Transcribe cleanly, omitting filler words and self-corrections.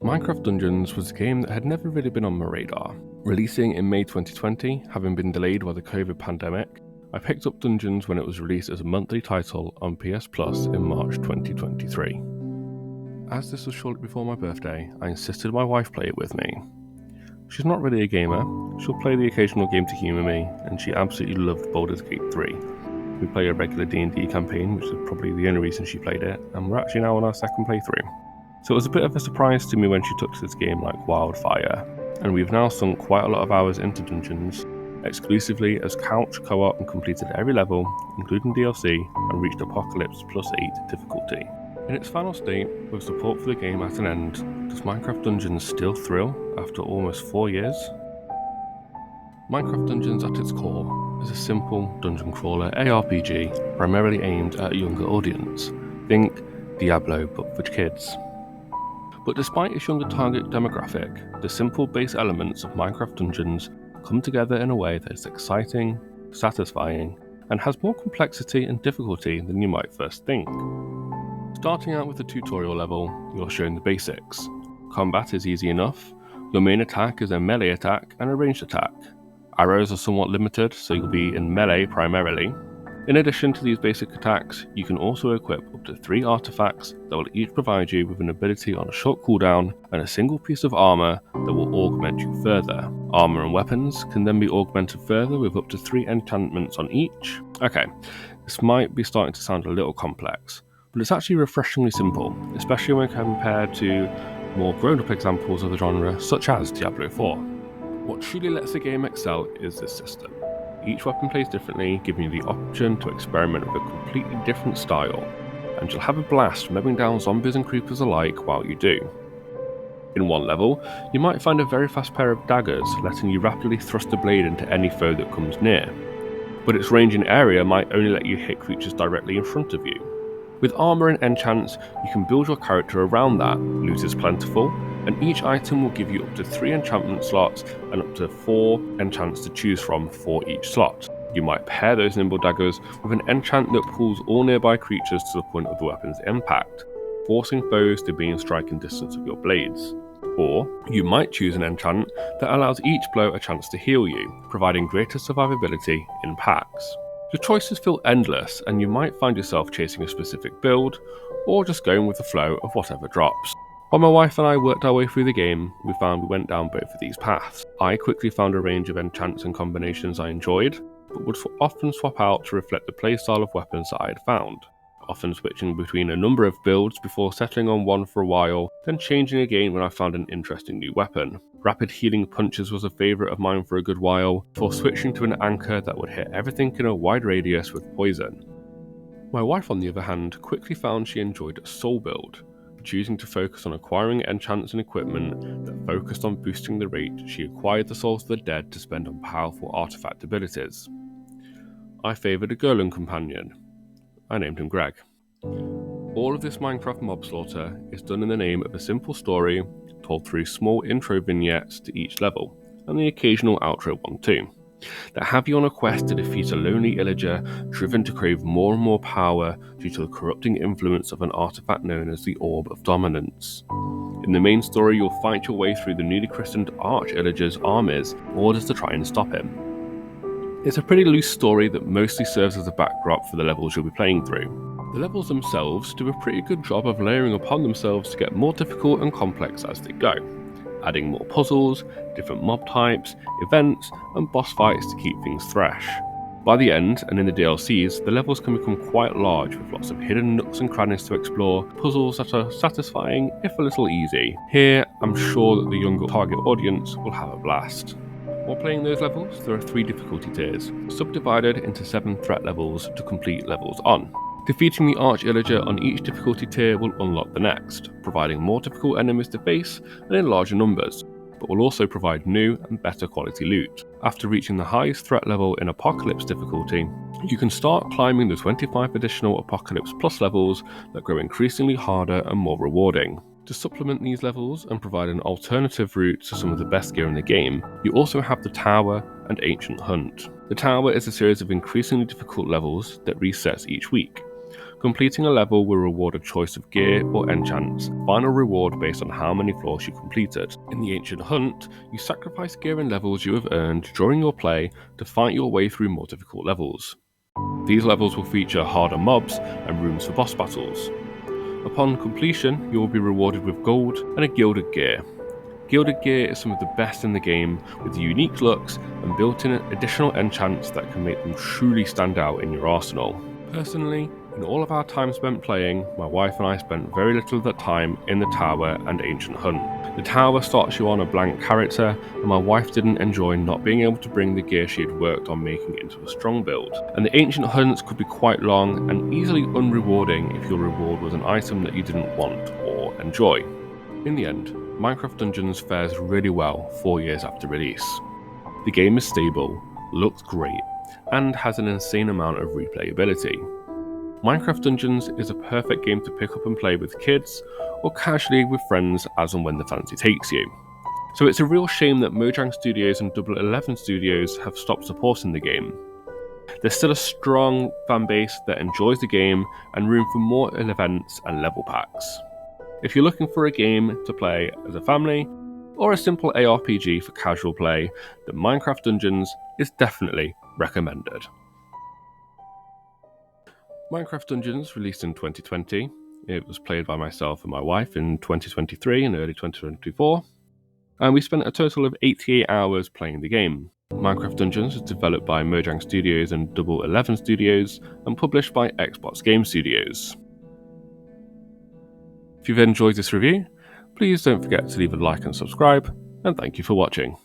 Minecraft Dungeons was a game that had never really been on my radar. Releasing in May 2020, having been delayed by the COVID pandemic, I picked up Dungeons when it was released as a monthly title on PS Plus in March 2023. As this was shortly before my birthday, I insisted my wife play it with me. She's not really a gamer, she'll play the occasional game to humour me, and she absolutely loved Baldur's Gate 3. We play a regular D&D campaign, which is probably the only reason she played it, and we're actually now on our second playthrough. So it was a bit of a surprise to me when she took to this game like wildfire, and we've now sunk quite a lot of hours into Dungeons, exclusively as couch co-op, and completed every level, including DLC, and reached Apocalypse plus 8 difficulty. In its final state, with support for the game at an end, does Minecraft Dungeons still thrill after almost 4 years? Minecraft Dungeons at its core is a simple dungeon crawler ARPG primarily aimed at a younger audience. Think Diablo but for kids. But despite its younger target demographic, the simple base elements of Minecraft Dungeons come together in a way that is exciting, satisfying, and has more complexity and difficulty than you might first think. Starting out with the tutorial level, you're shown the basics. Combat is easy enough. Your main attack is a melee attack and a ranged attack. Arrows are somewhat limited, so you'll be in melee primarily. In addition to these basic attacks, you can also equip up to 3 artifacts that will each provide you with an ability on a short cooldown and a single piece of armor that will augment you further. Armor and weapons can then be augmented further with up to 3 enchantments on each. Okay, this might be starting to sound a little complex, but it's actually refreshingly simple, especially when compared to more grown-up examples of the genre such as Diablo 4. What truly lets the game excel is this system. Each weapon plays differently, giving you the option to experiment with a completely different style, and you'll have a blast mowing down zombies and creepers alike while you do. In one level, you might find a very fast pair of daggers, letting you rapidly thrust a blade into any foe that comes near, but its range in area might only let you hit creatures directly in front of you. With armor and enchants, you can build your character around that. Loot is plentiful, and each item will give you up to 3 enchantment slots and up to 4 enchants to choose from for each slot. You might pair those nimble daggers with an enchant that pulls all nearby creatures to the point of the weapon's impact, forcing foes to be in striking distance of your blades. Or you might choose an enchant that allows each blow a chance to heal you, providing greater survivability in packs. Your choices feel endless, and you might find yourself chasing a specific build, or just going with the flow of whatever drops. While my wife and I worked our way through the game, we found we went down both of these paths. I quickly found a range of enchants and combinations I enjoyed, but would often swap out to reflect the playstyle of weapons that I had found, often switching between a number of builds before settling on one for a while, then changing again when I found an interesting new weapon. Rapid healing punches was a favourite of mine for a good while, before switching to an anchor that would hit everything in a wide radius with poison. My wife, on the other hand, quickly found she enjoyed a soul build, choosing to focus on acquiring enchants and equipment that focused on boosting the rate she acquired the souls of the dead to spend on powerful artifact abilities. I favoured a Golem companion. I named him Greg. All of this Minecraft mob slaughter is done in the name of a simple story told through small intro vignettes to each level, and the occasional outro one too, that have you on a quest to defeat a lonely illager driven to crave more and more power due to the corrupting influence of an artifact known as the Orb of Dominance. In the main story, you'll fight your way through the newly christened Arch-Illager's armies in order to try and stop him. It's a pretty loose story that mostly serves as a backdrop for the levels you'll be playing through. The levels themselves do a pretty good job of layering upon themselves to get more difficult and complex as they go, adding more puzzles, different mob types, events, and boss fights to keep things fresh. By the end, and in the DLCs, the levels can become quite large with lots of hidden nooks and crannies to explore, puzzles that are satisfying if a little easy. Here, I'm sure that the younger target audience will have a blast. While playing those levels, there are 3 difficulty tiers, subdivided into 7 threat levels to complete levels on. Defeating the Arch-Illager on each difficulty tier will unlock the next, providing more difficult enemies to face and in larger numbers, but will also provide new and better quality loot. After reaching the highest threat level in Apocalypse difficulty, you can start climbing the 25 additional Apocalypse Plus levels that grow increasingly harder and more rewarding. To supplement these levels and provide an alternative route to some of the best gear in the game, you also have the Tower and Ancient Hunt. The Tower is a series of increasingly difficult levels that resets each week, Completing a level will reward a choice of gear or enchants, final reward based on how many floors you completed. In the Ancient Hunt, you sacrifice gear and levels you have earned during your play to fight your way through more difficult levels. These levels will feature harder mobs and rooms for boss battles. Upon completion, you will be rewarded with gold and a gilded gear. Gilded gear is some of the best in the game, with unique looks and built-in additional enchants that can make them truly stand out in your arsenal. Personally, in all of our time spent playing, my wife and I spent very little of that time in the Tower and Ancient Hunt. The Tower starts you on a blank character, and my wife didn't enjoy not being able to bring the gear she had worked on making into a strong build. And the Ancient Hunts could be quite long and easily unrewarding if your reward was an item that you didn't want or enjoy. In the end, Minecraft Dungeons fares really well 4 years after release. The game is stable, looks great, and has an insane amount of replayability. Minecraft Dungeons is a perfect game to pick up and play with kids, or casually with friends as and when the fancy takes you. So it's a real shame that Mojang Studios and Double 11 Studios have stopped supporting the game. There's still a strong fan base that enjoys the game and room for more events and level packs. If you're looking for a game to play as a family, or a simple ARPG for casual play, then Minecraft Dungeons is definitely recommended. Minecraft Dungeons released in 2020. It was played by myself and my wife in 2023 and early 2024, and we spent a total of 88 hours playing the game. Minecraft Dungeons is developed by Mojang Studios and Double 11 Studios and published by Xbox Game Studios. If you've enjoyed this review, please don't forget to leave a like and subscribe, and thank you for watching.